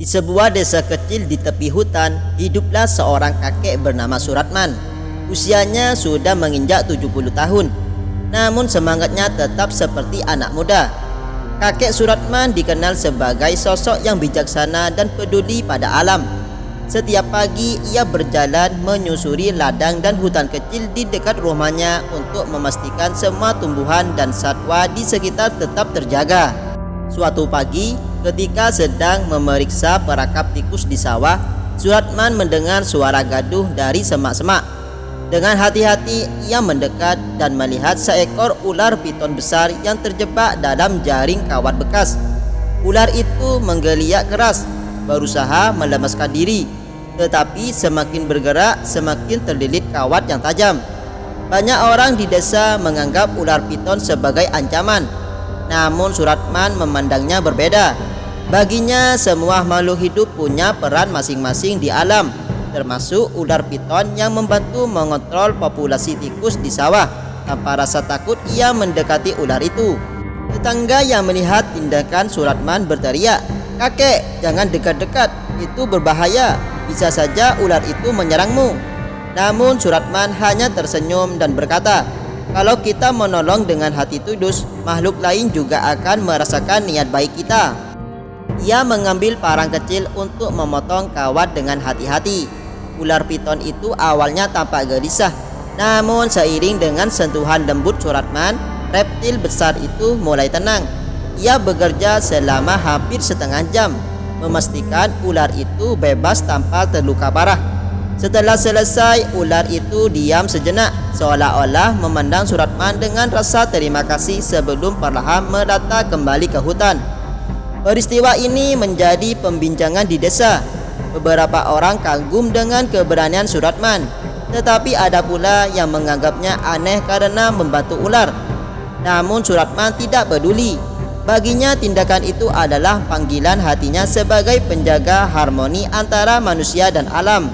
Di sebuah desa kecil di tepi hutan, hiduplah seorang kakek bernama Suratman. Usianya sudah menginjak 70 tahun, namun semangatnya tetap seperti anak muda. Kakek Suratman dikenal sebagai sosok yang bijaksana dan peduli pada alam. Setiap pagi ia berjalan menyusuri ladang dan hutan kecil di dekat rumahnya untuk memastikan semua tumbuhan dan satwa di sekitar tetap terjaga. Suatu pagi, ketika sedang memeriksa perangkap tikus di sawah, Suratman mendengar suara gaduh dari semak-semak. Dengan hati-hati ia mendekat dan melihat seekor ular piton besar yang terjebak dalam jaring kawat bekas. Ular itu menggeliat keras, berusaha melemaskan diri, tetapi semakin bergerak semakin terlilit kawat yang tajam. Banyak orang di desa menganggap ular piton sebagai ancaman, namun Suratman memandangnya berbeda. Baginya semua makhluk hidup punya peran masing-masing di alam, termasuk ular piton yang membantu mengontrol populasi tikus di sawah. Tanpa rasa takut ia mendekati ular itu. Tetangga yang melihat tindakan Suratman berteriak, "Kakek, jangan dekat-dekat, itu berbahaya, bisa saja ular itu menyerangmu." Namun Suratman hanya tersenyum dan berkata, "Kalau kita menolong dengan hati tulus, makhluk lain juga akan merasakan niat baik kita." Ia mengambil parang kecil untuk memotong kawat dengan hati-hati. Ular piton itu awalnya tampak gelisah, namun seiring dengan sentuhan lembut Suratman, reptil besar itu mulai tenang. Ia bekerja selama hampir setengah jam, memastikan ular itu bebas tanpa terluka parah. Setelah selesai, ular itu diam sejenak, seolah-olah memandang Suratman dengan rasa terima kasih sebelum perlahan melata kembali ke hutan. Peristiwa ini menjadi pembincangan di desa. Beberapa orang kagum dengan keberanian Suratman, tetapi ada pula yang menganggapnya aneh karena membantu ular. Namun Suratman tidak peduli. Baginya tindakan itu adalah panggilan hatinya sebagai penjaga harmoni antara manusia dan alam.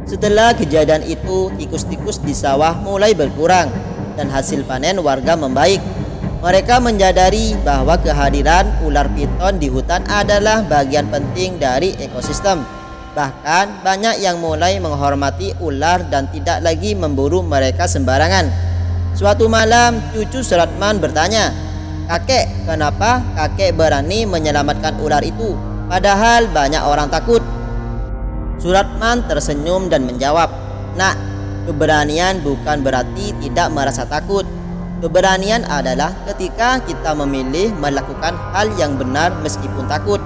Setelah kejadian itu, tikus-tikus di sawah mulai berkurang dan hasil panen warga membaik. Mereka menyadari bahwa kehadiran ular piton di hutan adalah bagian penting dari ekosistem. Bahkan banyak yang mulai menghormati ular dan tidak lagi memburu mereka sembarangan. Suatu malam, cucu Suratman bertanya, "Kakek, kenapa kakek berani menyelamatkan ular itu, padahal banyak orang takut?" Suratman tersenyum dan menjawab, "Nak, keberanian bukan berarti tidak merasa takut. Keberanian adalah ketika kita memilih melakukan hal yang benar meskipun takut.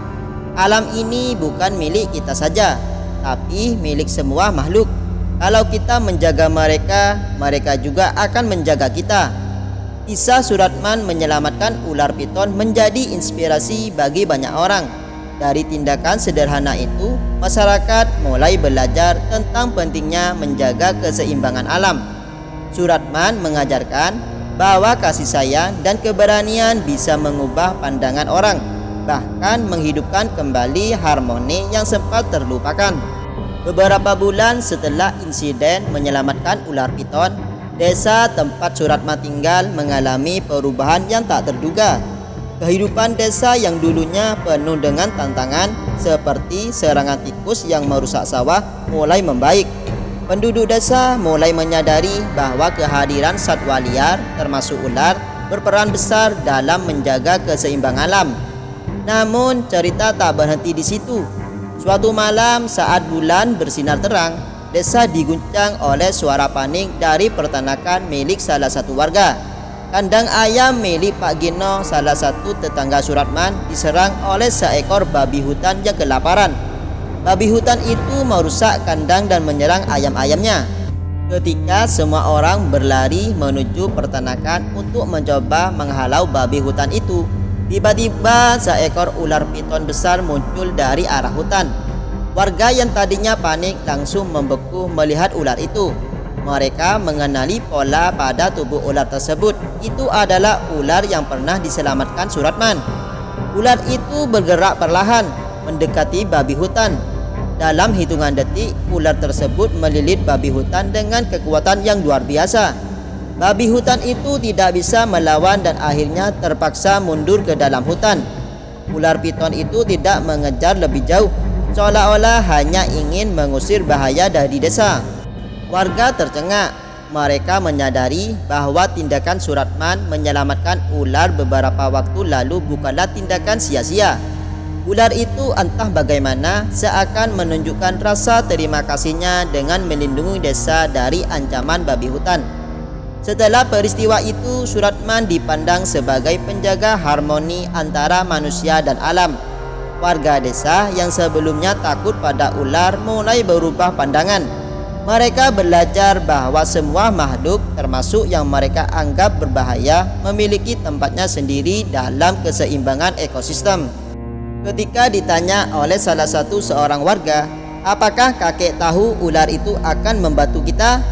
Alam ini bukan milik kita saja, tapi milik semua makhluk. Kalau kita menjaga mereka, mereka juga akan menjaga kita." Kisah Suratman menyelamatkan ular piton menjadi inspirasi bagi banyak orang. Dari tindakan sederhana itu, masyarakat mulai belajar tentang pentingnya menjaga keseimbangan alam. Suratman mengajarkan bahwa kasih sayang dan keberanian bisa mengubah pandangan orang, bahkan menghidupkan kembali harmoni yang sempat terlupakan. Beberapa bulan setelah insiden menyelamatkan ular piton, desa tempat Suratman tinggal mengalami perubahan yang tak terduga. Kehidupan desa yang dulunya penuh dengan tantangan seperti serangan tikus yang merusak sawah mulai membaik. Penduduk desa mulai menyadari bahwa kehadiran satwa liar termasuk ular berperan besar dalam menjaga keseimbangan alam. Namun cerita tak berhenti di situ. Suatu malam saat bulan bersinar terang, desa diguncang oleh suara panik dari peternakan milik salah satu warga. Kandang ayam milik Pak Gino, salah satu tetangga Suratman, diserang oleh seekor babi hutan yang kelaparan. Babi hutan itu merusak kandang dan menyerang ayam-ayamnya. Ketika semua orang berlari menuju peternakan untuk mencoba menghalau babi hutan itu, tiba-tiba seekor ular piton besar muncul dari arah hutan. Warga yang tadinya panik langsung membeku melihat ular itu. Mereka mengenali pola pada tubuh ular tersebut. Itu adalah ular yang pernah diselamatkan Suratman. Ular itu bergerak perlahan mendekati babi hutan. Dalam hitungan detik, ular tersebut melilit babi hutan dengan kekuatan yang luar biasa. Babi hutan itu tidak bisa melawan dan akhirnya terpaksa mundur ke dalam hutan. ular piton itu tidak mengejar lebih jauh, seolah-olah hanya ingin mengusir bahaya dari desa. Warga tercengang. Mereka menyadari bahwa tindakan Suratman menyelamatkan ular beberapa waktu lalu bukanlah tindakan sia-sia. Ular itu entah bagaimana seakan menunjukkan rasa terima kasihnya dengan melindungi desa dari ancaman babi hutan. Setelah peristiwa itu, Suratman dipandang sebagai penjaga harmoni antara manusia dan alam. Warga desa yang sebelumnya takut pada ular mulai berubah pandangan. Mereka belajar bahwa semua makhluk, termasuk yang mereka anggap berbahaya, memiliki tempatnya sendiri dalam keseimbangan ekosistem. Ketika ditanya oleh salah satu seorang warga, apakah kakek tahu ular itu akan membantu kita?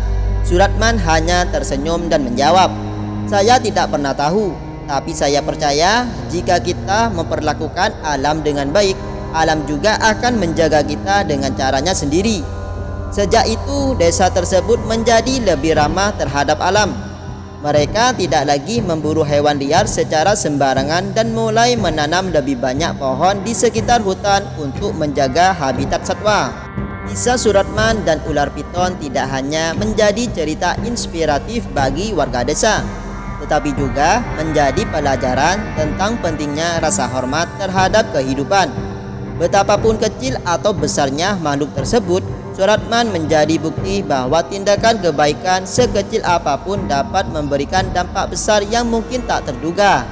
Suratman hanya tersenyum dan menjawab, saya tidak pernah tahu, tapi saya percaya jika kita memperlakukan alam dengan baik, alam juga akan menjaga kita dengan caranya sendiri. Sejak itu, desa tersebut menjadi lebih ramah terhadap alam. Mereka tidak lagi memburu hewan liar secara sembarangan dan mulai menanam lebih banyak pohon di sekitar hutan untuk menjaga habitat satwa. Kisah Suratman dan ular piton tidak hanya menjadi cerita inspiratif bagi warga desa, tetapi juga menjadi pelajaran tentang pentingnya rasa hormat terhadap kehidupan. Betapapun kecil atau besarnya makhluk tersebut, Suratman menjadi bukti bahwa tindakan kebaikan sekecil apapun dapat memberikan dampak besar yang mungkin tak terduga.